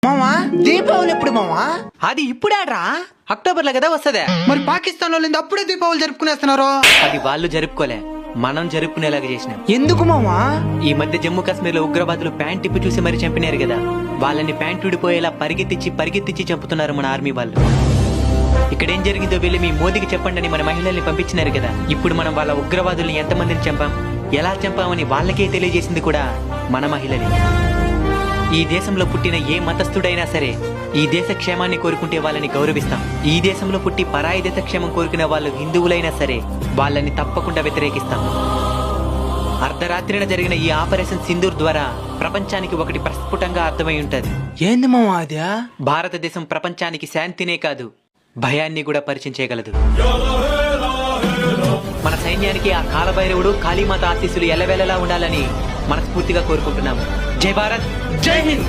మామా దీపావళి ఎప్పుడు మామా? అది ఇప్పుడాడ్రా, అక్టోబర్ లో కదా వస్తదే. మరి పాకిస్తాన్ వాళ్ళు అప్పుడే దీపావళి జరుపుకునేస్తున్నారు. అది వాళ్ళు జరుపుకోలే, మనం జరుపుకునేలాగా చేసినాం. ఎందుకు మామా? ఈ మధ్య జమ్మూ కాశ్మీర్ లో ఉగ్రవాదులు ప్యాంట్ ఇప్పి చూసి మరీ చంపినారు కదా, వాళ్ళని ప్యాంట్ విడిపోయేలా పరిగెత్తిచ్చి చంపుతున్నారు మన ఆర్మీ వాళ్ళు. ఇక్కడ ఏం జరిగిందో వెళ్ళి మీ మోదీకి చెప్పండి అని మన మహిళల్ని పంపించినారు కదా. ఇప్పుడు మనం వాళ్ళ ఉగ్రవాదుల్ని ఎంతమందిని చంపాం, ఎలా చంపామని వాళ్ళకే తెలియజేసింది కూడా మన మహిళలే. ఈ దేశంలో పుట్టిన ఏ మతస్థుడైనా సరే ఈ దేశ క్షేమాన్ని కోరుకుంటే వాళ్ళని గౌరవిస్తాం. ఈ దేశంలో పుట్టి పరాయి దేశ క్షేమం కోరుకునే వాళ్ళు హిందువులైనా సరే వాళ్ళని తప్పకుండా వ్యతిరేకిస్తాం. అర్ధరాత్రిన జరిగిన ఈ ఆపరేషన్ సింధూర్ ద్వారా ప్రపంచానికి ఒకటి ప్రస్ఫుటంగా అర్థమై ఉంటది. ఏంది మామా అది? భారతదేశం ప్రపంచానికి శాంతినే కాదు భయాన్ని కూడా పరిచయం చేయగలదు. మన సైన్యానికి ఆ కాలభైరవుడు కాళీమాత ఆశీస్సులు ఎల్లవేళలా ఉండాలని మనస్ఫూర్తిగా కోరుకుంటున్నాము. జై భారత్, జై హింద్.